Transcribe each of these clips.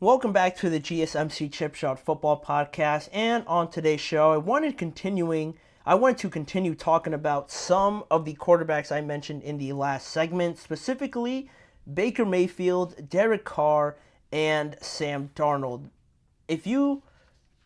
Welcome back to the GSMC Chip Shot Football Podcast. And on today's show, I wanted to continue talking about some of the quarterbacks I mentioned in the last segment, specifically Baker Mayfield, Derek Carr, and Sam Darnold. If you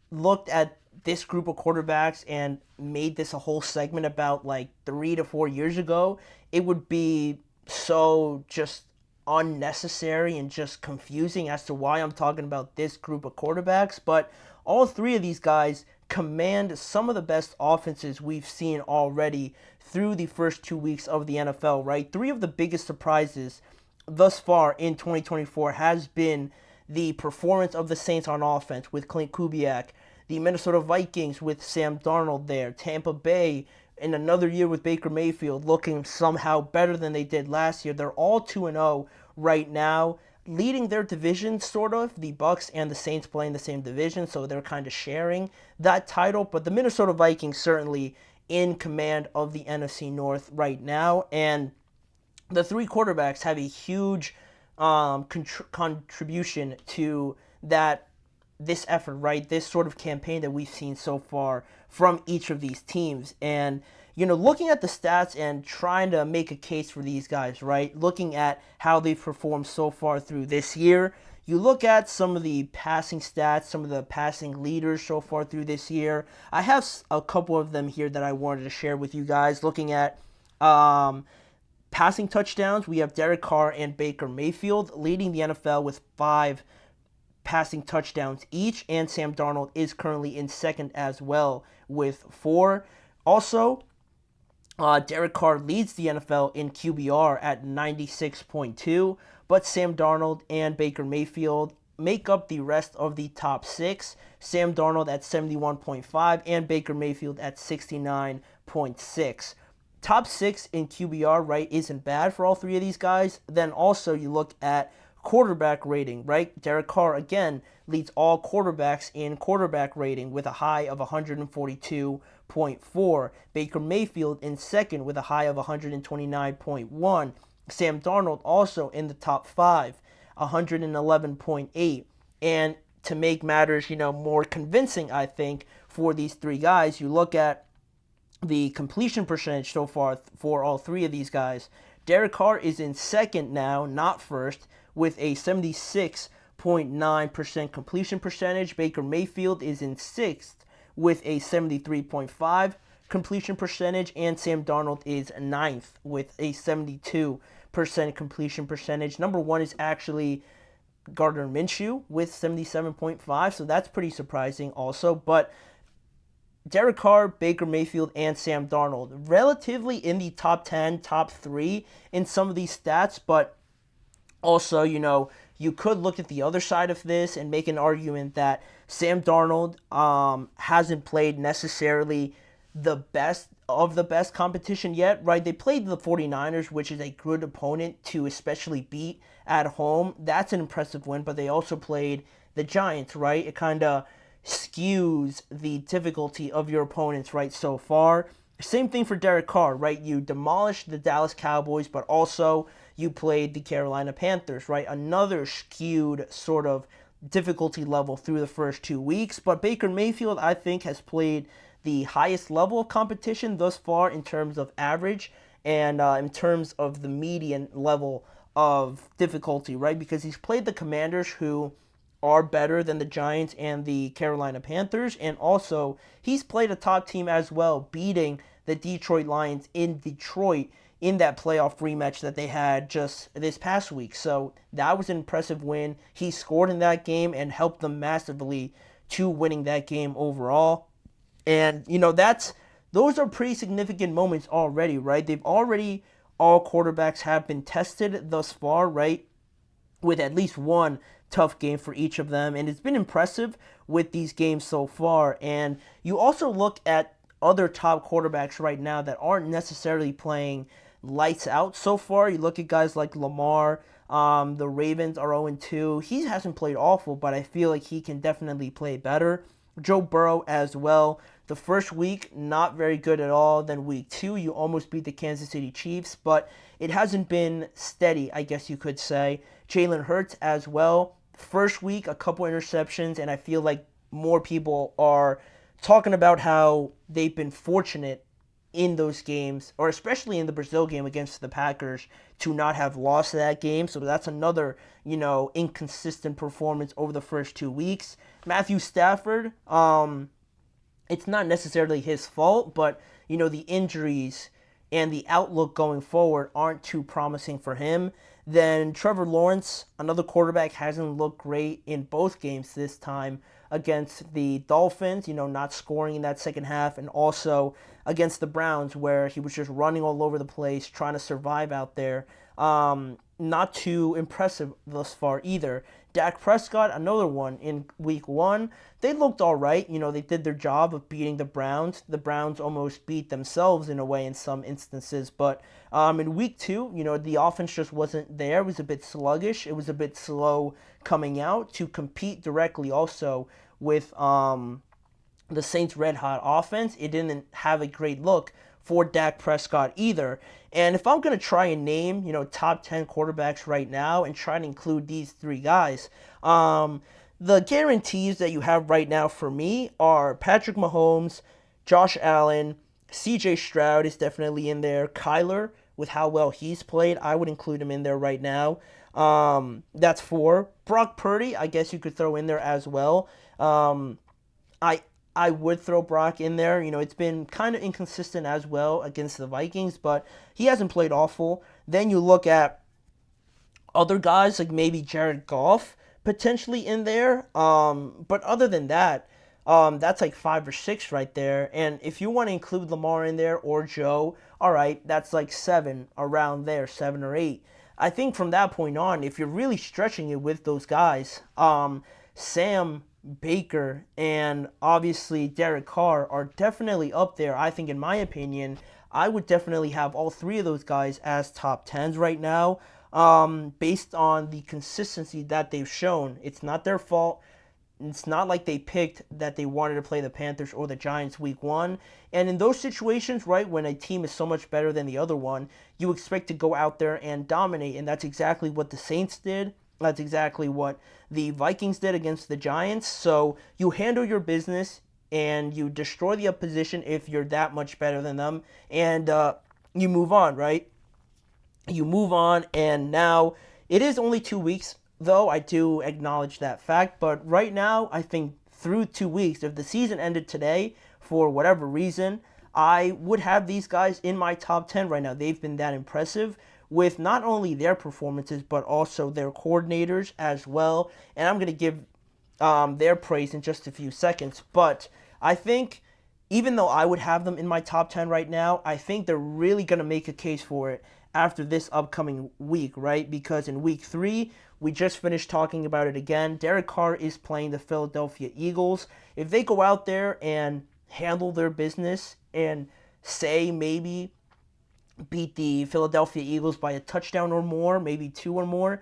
looked at this group of quarterbacks and made this a whole segment about like 3 to 4 years ago, it would be so just unnecessary and just confusing as to why I'm talking about this group of quarterbacks. But all three of these guys command some of the best offenses we've seen already through the first 2 weeks of the NFL, right? Three of the biggest surprises thus far in 2024 has been the performance of the Saints on offense with Clint Kubiak, the Minnesota Vikings with Sam Darnold there, Tampa Bay in another year with Baker Mayfield looking somehow better than they did last year. They're all 2-0 right now, leading their division sort of. The Bucs and the Saints play in the same division, so they're kind of sharing that title. But the Minnesota Vikings certainly in command of the NFC North right now, and the three quarterbacks have a huge contribution to this effort, right? This sort of campaign that we've seen so far from each of these teams. And, looking at the stats and trying to make a case for these guys, right? Looking at how they've performed so far through this year. You look at some of the passing stats, some of the passing leaders so far through this year. I have a couple of them here that I wanted to share with you guys. Looking at passing touchdowns, we have Derek Carr and Baker Mayfield leading the NFL with 5 passing touchdowns each, and Sam Darnold is currently in second as well with 4. Also, Derek Carr leads the NFL in QBR at 96.2, but Sam Darnold and Baker Mayfield make up the rest of the top 6. Sam Darnold at 71.5 and Baker Mayfield at 69.6. Top 6 in QBR, right, isn't bad for all three of these guys. Then also you look at quarterback rating, right? Derek Carr, again, leads all quarterbacks in quarterback rating with a high of 142.4. Baker Mayfield in second with a high of 129.1. Sam Darnold also in the top 5, 111.8. And to make matters, more convincing, I think, for these three guys, you look at the completion percentage so far for all three of these guys. Derek Carr is in second now, not first, with a 76.9% completion percentage. Baker Mayfield is in sixth with a 73.5% completion percentage, and Sam Darnold is ninth with a 72% completion percentage. Number 1 is actually Gardner Minshew with 77.5%, so that's pretty surprising also. But Derek Carr, Baker Mayfield, and Sam Darnold relatively in the top 10, top 3 in some of these stats, but also, you could look at the other side of this and make an argument that Sam Darnold hasn't played necessarily the best of the best competition yet, right? They played the 49ers, which is a good opponent to especially beat at home. That's an impressive win, but they also played the Giants, right? It kind of skews the difficulty of your opponents, right, so far. Same thing for Derek Carr, right? You demolished the Dallas Cowboys, but also you played the Carolina Panthers, right? Another skewed sort of difficulty level through the first 2 weeks. But Baker Mayfield, I think, has played the highest level of competition thus far in terms of average and in terms of the median level of difficulty, right? Because he's played the Commanders, who are better than the Giants and the Carolina Panthers, and also he's played a top team as well, beating the Detroit Lions in Detroit in that playoff rematch that they had just this past week. So that was an impressive win. He scored in that game and helped them massively to winning that game overall. And, those are pretty significant moments already, right? All quarterbacks have been tested thus far, right? With at least one tough game for each of them. And it's been impressive with these games so far. And you also look at other top quarterbacks right now that aren't necessarily playing lights out so far. You look at guys like Lamar. The Ravens are 0-2. He hasn't played awful, but I feel like he can definitely play better. Joe Burrow as well. The first week, not very good at all. Then week 2, you almost beat the Kansas City Chiefs, but it hasn't been steady, I guess you could say. Jalen Hurts as well. first week, a couple interceptions, and I feel like more people are talking about how they've been fortunate in those games, or especially in the Brazil game against the Packers, to not have lost that game. So that's another, inconsistent performance over the first 2 weeks. Matthew Stafford, it's not necessarily his fault, but, the injuries and the outlook going forward aren't too promising for him. Then Trevor Lawrence, another quarterback, hasn't looked great in both games this time against the Dolphins, not scoring in that second half, and also against the Browns where he was just running all over the place, trying to survive out there. Not too impressive thus far either. Dak Prescott, another one in week 1. They looked all right. They did their job of beating the Browns. The Browns almost beat themselves in a way in some instances. But in week 2, the offense just wasn't there. It was a bit sluggish. It was a bit slow coming out to compete directly also with the Saints' red-hot offense. It didn't have a great look for Dak Prescott either. And if I'm going to try and name, top 10 quarterbacks right now and try to include these 3 guys, the guarantees that you have right now for me are Patrick Mahomes, Josh Allen, CJ Stroud is definitely in there. Kyler, with how well he's played, I would include him in there right now. That's 4. Brock Purdy, I guess you could throw in there as well. I would throw Brock in there. It's been kind of inconsistent as well against the Vikings, but he hasn't played awful. Then you look at other guys like maybe Jared Goff potentially in there. But other than that, that's like 5 or 6 right there. And if you want to include Lamar in there or Joe, all right, that's like 7 around there, 7 or 8. I think from that point on, if you're really stretching it with those guys, Sam, Baker, and obviously Derek Carr are definitely up there. I think, in my opinion, I would definitely have all 3 of those guys as top 10s right now, based on the consistency that they've shown. It's not their fault. It's not like they picked that they wanted to play the Panthers or the Giants week 1. And in those situations, right, when a team is so much better than the other one, you expect to go out there and dominate. And that's exactly what the Saints did. That's exactly what the Vikings did against the Giants. So you handle your business and you destroy the opposition if you're that much better than them. And you move on, right? You move on, and now it is only 2 weeks, though. I do acknowledge that fact. But right now, I think through 2 weeks, if the season ended today for whatever reason, I would have these guys in my top 10 right now. They've been that impressive with not only their performances, but also their coordinators as well. And I'm going to give their praise in just a few seconds. But I think, even though I would have them in my top 10 right now, I think they're really going to make a case for it after this upcoming week, right? Because in week 3, we just finished talking about it again. Derek Carr is playing the Philadelphia Eagles. If they go out there and handle their business and say maybe beat the Philadelphia Eagles by a touchdown or more, maybe 2 or more,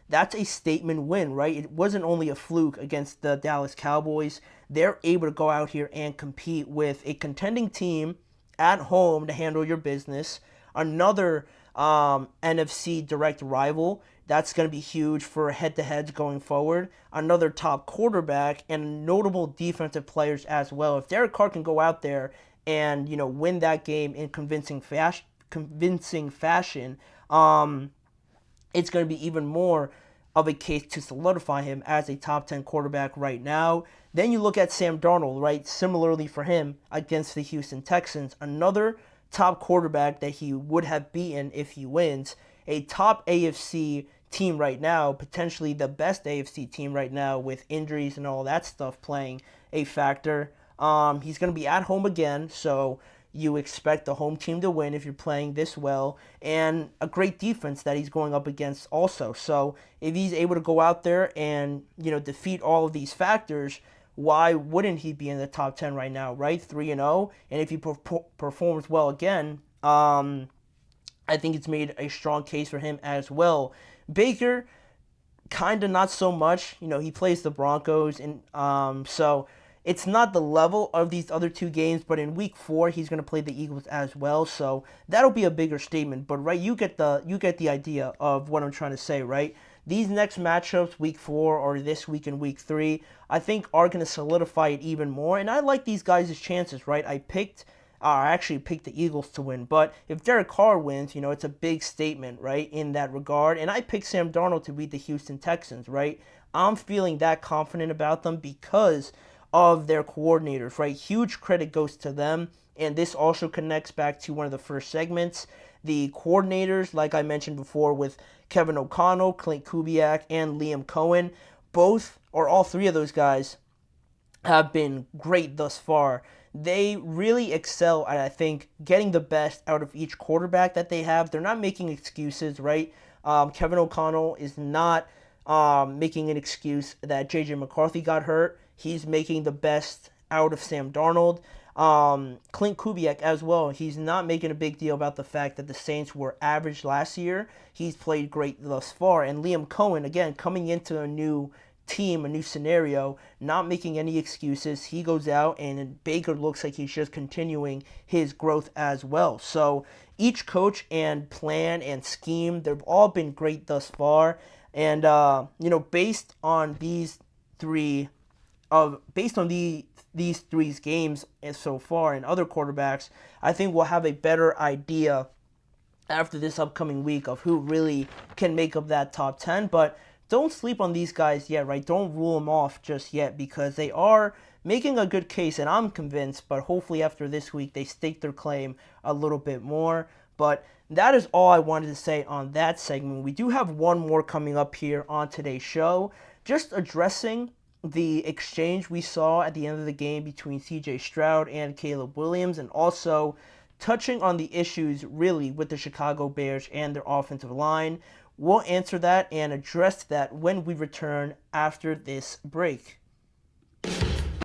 that's a statement win, right? It wasn't only a fluke against the Dallas Cowboys. They're able to go out here and compete with a contending team at home to handle your business. Another NFC direct rival. That's going to be huge for head-to-heads going forward. Another top quarterback and notable defensive players as well. If Derek Carr can go out there and win that game in convincing fashion, it's going to be even more of a case to solidify him as a top 10 quarterback right now. Then you look at Sam Darnold, right? Similarly for him against the Houston Texans, another top quarterback that he would have beaten if he wins. A top AFC team right now, potentially the best AFC team right now with injuries and all that stuff playing a factor. He's going to be at home again, so you expect the home team to win if you're playing this well, and a great defense that he's going up against also. So if he's able to go out there and defeat all of these factors, why wouldn't he be in the top 10 right now, right? 3-0, and if he performs well again, I think it's made a strong case for him as well. Baker, kind of not so much. He plays the Broncos, and so it's not the level of these other 2 games, but in week 4, he's going to play the Eagles as well, so that'll be a bigger statement. But right, you get the idea of what I'm trying to say, right? these next matchups, week 4 or this week in week 3, I think are going to solidify it even more. And I like these guys' chances, right? I actually picked the Eagles to win, but if Derek Carr wins, it's a big statement, right, in that regard. And I picked Sam Darnold to beat the Houston Texans, right? I'm feeling that confident about them because of their coordinators, right? Huge credit goes to them. And this also connects back to one of the first segments. The coordinators, like I mentioned before, with Kevin O'Connell, Clint Kubiak, and Liam Cohen, both or all three of those guys have been great thus far. They really excel at, I think, getting the best out of each quarterback that they have. They're not making excuses, right? Kevin O'Connell is not making an excuse that J.J. McCarthy got hurt. He's making the best out of Sam Darnold. Clint Kubiak as well. He's not making a big deal about the fact that the Saints were average last year. He's played great thus far. And Liam Cohen, again, coming into a new team, a new scenario, not making any excuses. He goes out and Baker looks like he's just continuing his growth as well. So each coach and plan and scheme, they've all been great thus far. And, based on these three, these three games so far and other quarterbacks, I think we'll have a better idea after this upcoming week of who really can make up that top 10. But don't sleep on these guys yet, right? Don't rule them off just yet because they are making a good case, and I'm convinced, but hopefully after this week they stake their claim a little bit more. But that is all I wanted to say on that segment. We do have one more coming up here on today's show, just addressing the exchange we saw at the end of the game between CJ Stroud and Caleb Williams, and also touching on the issues really with the Chicago Bears and their offensive line. We'll answer that and address that when we return after this break.